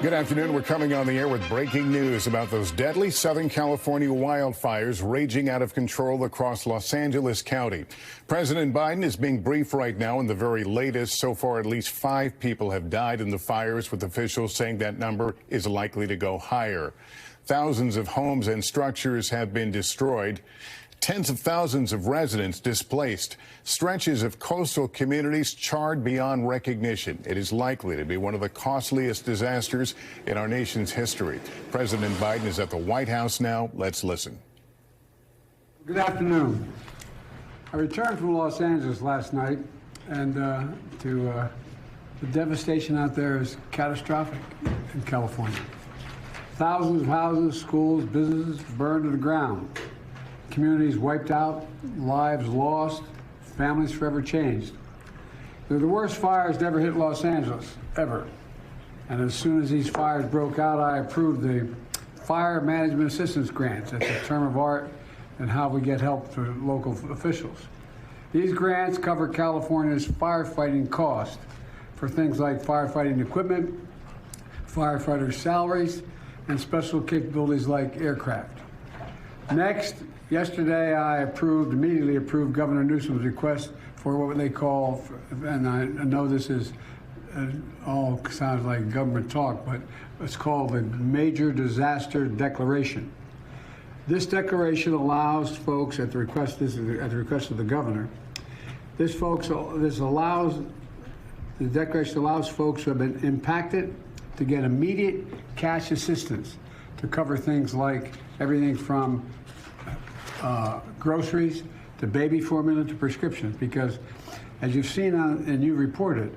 Good afternoon. We're coming on the air with breaking news about those deadly Southern California wildfires raging out of control across Los Angeles County. President Biden is being briefed right now in the very latest. So far, at least 5 people have died in the fires, with officials saying that number is likely to go higher. Thousands of homes and structures have been destroyed. Tens of thousands of residents displaced. Stretches of coastal communities charred beyond recognition. It is likely to be one of the costliest disasters in our nation's history. President Biden is at the White House now. Let's listen. Good afternoon. I returned from Los Angeles last night, and the devastation out there is catastrophic in California. Thousands of houses, schools, businesses burned to the ground. Communities wiped out, lives lost, families forever changed. They're the worst fires to ever hit Los Angeles, ever. And as soon as these fires broke out, I approved the Fire Management Assistance Grants. That's a term of art and how we get help to local officials. These grants cover California's firefighting cost for things like firefighting equipment, firefighter salaries, and special capabilities like aircraft. Next, yesterday I immediately approved Governor Newsom's request for what they call, and I know this is all sounds like government talk, but it's called the Major Disaster Declaration. This declaration allows folks, at the request of the governor, the declaration allows folks who have been impacted to get immediate cash assistance to cover things like everything from groceries to baby formula to prescriptions, because as you've seen and you reported,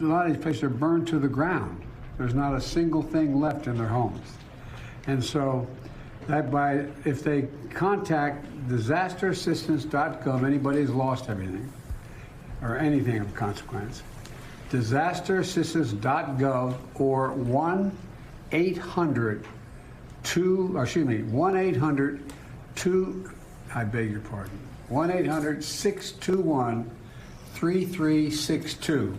a lot of these places are burned to the ground. There's not a single thing left in their homes. And so if they contact disasterassistance.gov, anybody who's lost everything or anything of consequence, disasterassistance.gov or 1-800-621-3362.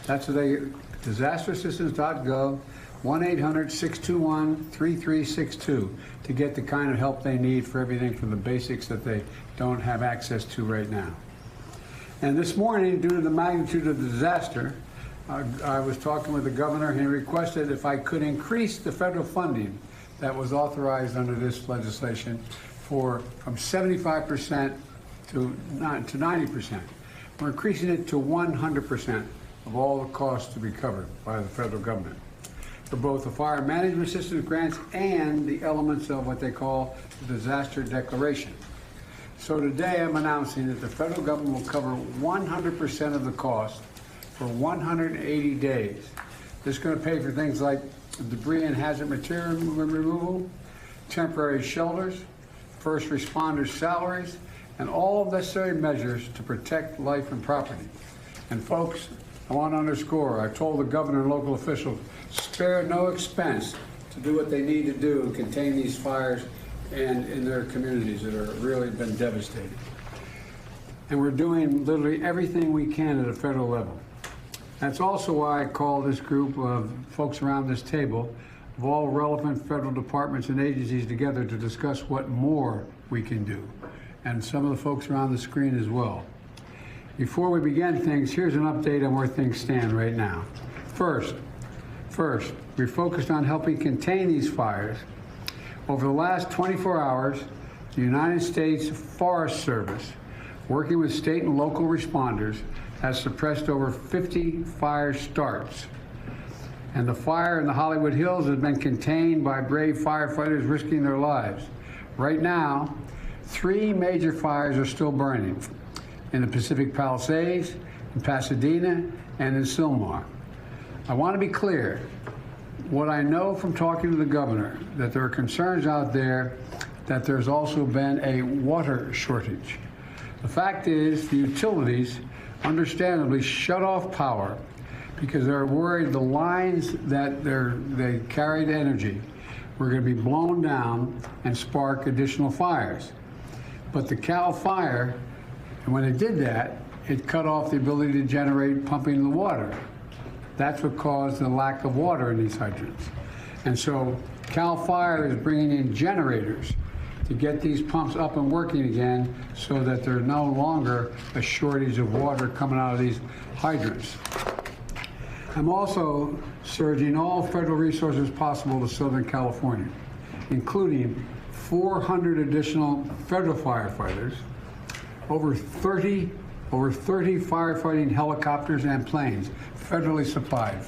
That's disasterassistance.gov, 1-800-621-3362 to get the kind of help they need for everything from the basics that they don't have access to right now. And this morning, due to the magnitude of the disaster, I was talking with the governor, and he requested if I could increase the federal funding that was authorized under this legislation from 75% to 90%. We're increasing it to 100% of all the costs to be covered by the federal government for both the fire management assistance grants and the elements of what they call the disaster declaration. So today I'm announcing that the federal government will cover 100% of the cost for 180 days. This is going to pay for things like debris and hazard material removal, temporary shelters, first responders' salaries, and all necessary measures to protect life and property. And folks, I want to underscore, I told the governor and local officials, spare no expense to do what they need to do to contain these fires and in their communities that are really been devastated. And we're doing literally everything we can at a federal level. That's also why I call this group of folks around this table of all relevant federal departments and agencies together to discuss what more we can do. And some of the folks around the screen as well. Before we begin things, here's an update on where things stand right now. First, we're focused on helping contain these fires. Over the last 24 hours, the United States Forest Service, working with state and local responders, has suppressed over 50 fire starts. And the fire in the Hollywood Hills has been contained by brave firefighters risking their lives. Right now, 3 major fires are still burning in the Pacific Palisades, in Pasadena, and in Sylmar. I want to be clear. What I know from talking to the governor, that there are concerns out there that there's also been a water shortage. The fact is, the utilities understandably shut off power because they're worried the lines that they carried energy were going to be blown down and spark additional fires. But the Cal Fire, and when it did that, it cut off the ability to generate pumping the water. That's what caused the lack of water in these hydrants. And so CAL FIRE is bringing in generators to get these pumps up and working again so that there's no longer a shortage of water coming out of these hydrants. I'm also surging all federal resources possible to Southern California, including 400 additional federal firefighters, over 30 firefighting helicopters and planes, federally supplied,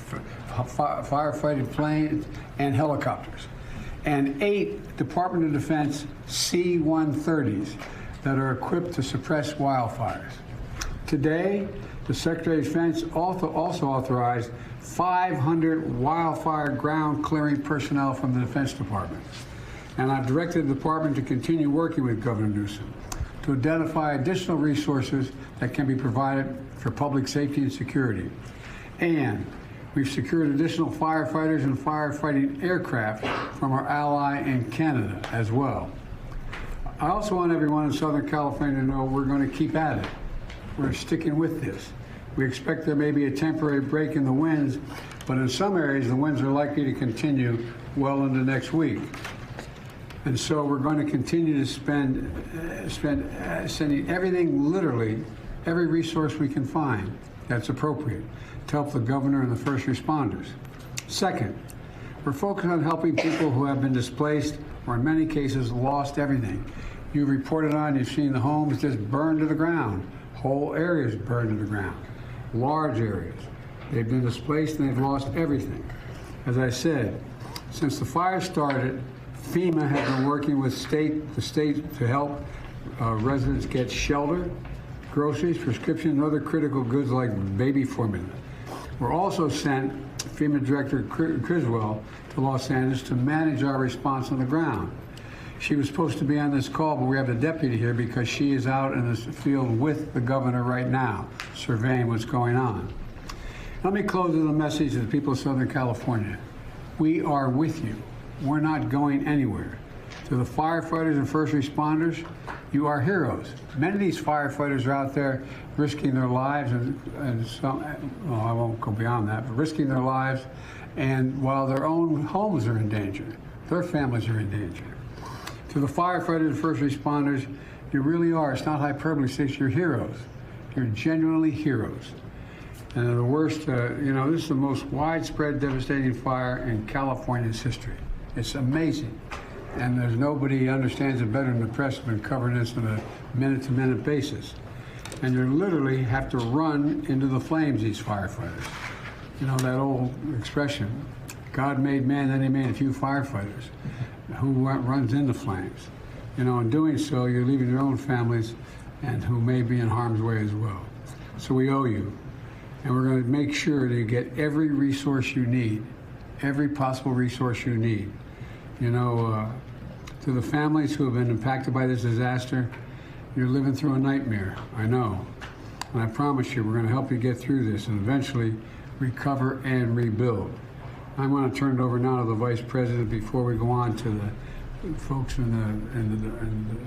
firefighting planes and helicopters, and 8 Department of Defense C-130s that are equipped to suppress wildfires. Today, the Secretary of Defense also authorized 500 wildfire ground clearing personnel from the Defense Department. And I've directed the department to continue working with Governor Newsom to identify additional resources that can be provided for public safety and security. And we've secured additional firefighters and firefighting aircraft from our ally in Canada as well. I also want everyone in Southern California to know we're going to keep at it. We're sticking with this. We expect there may be a temporary break in the winds, but in some areas the winds are likely to continue well into next week. And so we're going to continue to sending everything, literally, every resource we can find that's appropriate to help the governor and the first responders. Second, we're focused on helping people who have been displaced or in many cases lost everything. You've reported on, you've seen the homes just burned to the ground, whole areas burned to the ground, large areas. They've been displaced and they've lost everything. As I said, since the fire started, FEMA has been working with the state to help residents get shelter, groceries, prescriptions, and other critical goods like baby formula. We're also sent FEMA Director Criswell to Los Angeles to manage our response on the ground. She was supposed to be on this call, but we have the deputy here because she is out in the field with the governor right now, surveying what's going on. Let me close with a message to the people of Southern California. We are with you. We're not going anywhere. To the firefighters and first responders, you are heroes. Many of these firefighters are out there risking their lives, and some, well, I won't go beyond that, but risking their lives, and while their own homes are in danger, their families are in danger. To the firefighters and first responders, you really are, it's not hyperbole, you're heroes. You're genuinely heroes. And the worst, this is the most widespread, devastating fire in California's history. It's amazing. And there's nobody who understands it better than the press has been covering this on a minute-to-minute basis. And you literally have to run into the flames, these firefighters. You know, that old expression, God made man, then he made a few firefighters. Who runs into flames? You know, in doing so, you're leaving your own families and who may be in harm's way as well. So we owe you. And we're going to make sure that you get every resource you need, every possible resource you need. You know, to the families who have been impacted by this disaster, you're living through a nightmare, I know. And I promise you, we're going to help you get through this and eventually recover and rebuild. I'm going to turn it over now to the Vice President before we go on to the folks in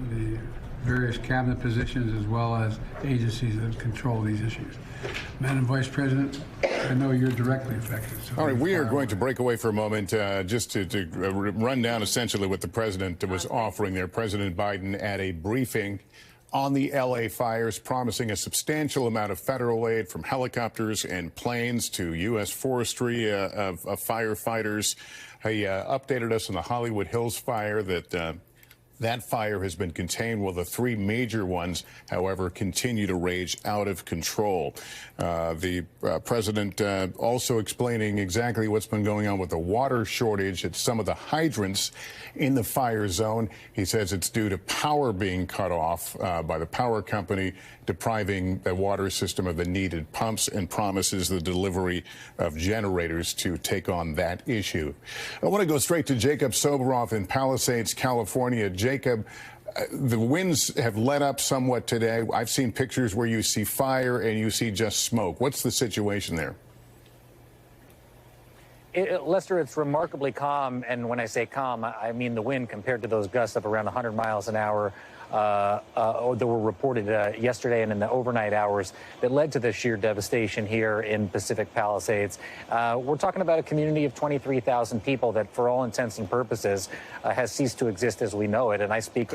the various cabinet positions as well as agencies that control these issues. Madam Vice President, I know you're directly affected. So all right, we are going to break away for a moment just to run down essentially what the president was offering there. President Biden at a briefing on the L.A. fires, promising a substantial amount of federal aid from helicopters and planes to U.S. forestry of firefighters. He updated us on the Hollywood Hills fire that fire has been contained, while the 3 major ones, however, continue to rage out of control. The president also explaining exactly what's been going on with the water shortage at some of the hydrants in the fire zone. He says it's due to power being cut off by the power company, depriving the water system of the needed pumps, and promises the delivery of generators to take on that issue. I want to go straight to Jacob Soboroff in Palisades, California. Jacob, the winds have let up somewhat today. I've seen pictures where you see fire and you see just smoke. What's the situation there? Lester, it's remarkably calm, and when I say calm, I mean the wind compared to those gusts of around 100 miles an hour that were reported yesterday and in the overnight hours that led to the sheer devastation here in Pacific Palisades. We're talking about a community of 23,000 people that, for all intents and purposes, has ceased to exist as we know it. And I speak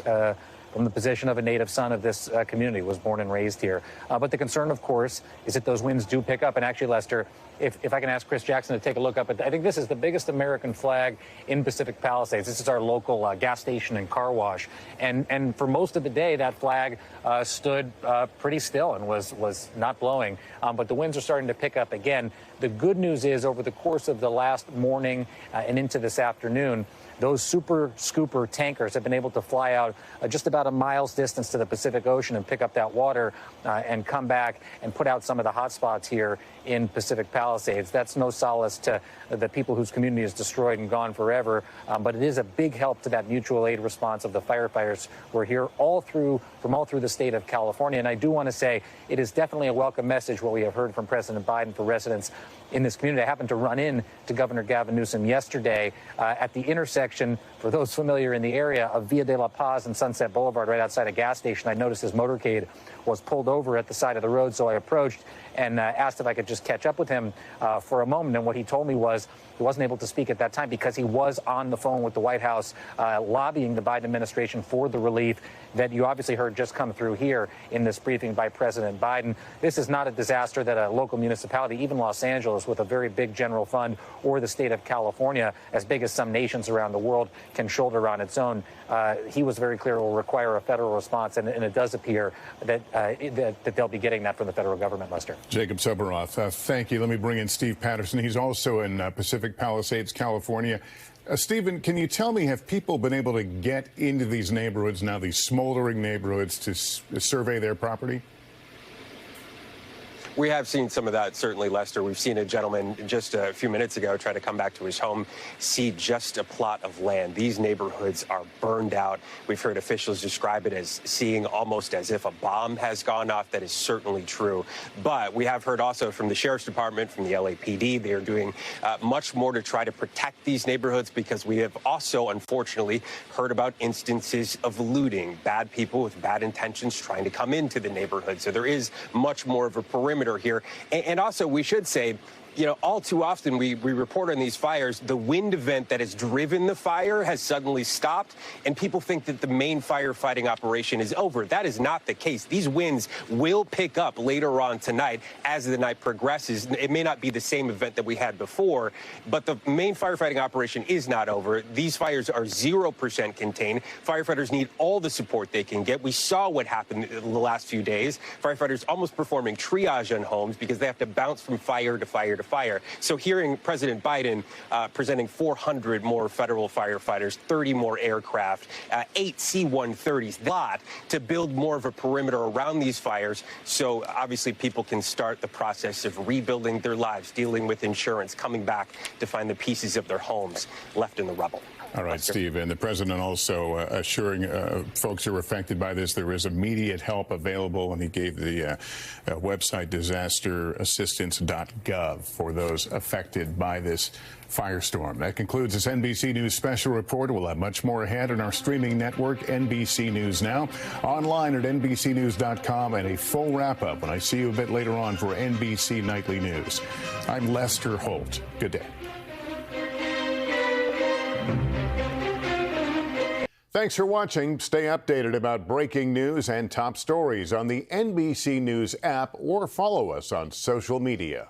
from the position of a native son of this community, was born and raised here. But the concern, of course, is that those winds do pick up. And actually, Lester, if I can ask Chris Jackson to take a look up at, I think this is the biggest American flag in Pacific Palisades. This is our local gas station and car wash. And for most of the day, that flag stood pretty still and was not blowing. But the winds are starting to pick up again. The good news is, over the course of the last morning and into this afternoon, those super scooper tankers have been able to fly out just about a mile's distance to the Pacific Ocean and pick up that water and come back and put out some of the hot spots here in Pacific Palisades. That's no solace to the people whose community is destroyed and gone forever, but it is a big help to that mutual aid response of the firefighters who are here from all through the state of California. And I do want to say it is definitely a welcome message what we have heard from President Biden for residents in this community. I happened to run in to Governor Gavin Newsom yesterday at the intersection, for those familiar in the area, of Via de la Paz and Sunset Boulevard, right outside a gas station. I noticed his motorcade was pulled over at the side of the road, so I approached and asked if I could just catch up with him for a moment. And what he told me was he wasn't able to speak at that time because he was on the phone with the White House lobbying the Biden administration for the relief that you obviously heard just come through here in this briefing by President Biden. This is not a disaster that a local municipality, even Los Angeles, with a very big general fund, or the state of California, as big as some nations around the world, can shoulder on its own. He was very clear it will require a federal response, and it does appear that they'll be getting that from the federal government, Lester. Jacob Soboroff, thank you. Let me bring in Steve Patterson. He's also in Pacific Palisades, California. Stephen, can you tell me, have people been able to get into these neighborhoods now, these smoldering neighborhoods, to survey their property? We have seen some of that, certainly, Lester. We've seen a gentleman just a few minutes ago try to come back to his home, see just a plot of land. These neighborhoods are burned out. We've heard officials describe it as seeing almost as if a bomb has gone off. That is certainly true. But we have heard also from the Sheriff's Department, from the LAPD, they are doing much more to try to protect these neighborhoods, because we have also, unfortunately, heard about instances of looting, bad people with bad intentions trying to come into the neighborhood. So there is much more of a perimeter here. And also, we should say, you know, all too often we report on these fires, the wind event that has driven the fire has suddenly stopped, and people think that the main firefighting operation is over. That is not the case. These winds will pick up later on tonight as the night progresses. It may not be the same event that we had before, but the main firefighting operation is not over. These fires are 0% contained. Firefighters need all the support they can get. We saw what happened in the last few days. Firefighters almost performing triage on homes because they have to bounce from fire to fire to fire. So hearing President Biden presenting 400 more federal firefighters, 30 more aircraft, 8 C-130s, a lot to build more of a perimeter around these fires, so obviously people can start the process of rebuilding their lives, dealing with insurance, coming back to find the pieces of their homes left in the rubble. All right, Steve. And the president also assuring folks who are affected by this there is immediate help available, and he gave the website disasterassistance.gov for those affected by this firestorm. That concludes this NBC News special report. We'll have much more ahead on our streaming network, NBC News Now, online at NBCnews.com, and a full wrap-up when I see you a bit later on for NBC Nightly News. I'm Lester Holt. Good day. Thanks for watching. Stay updated about breaking news and top stories on the NBC News app, or follow us on social media.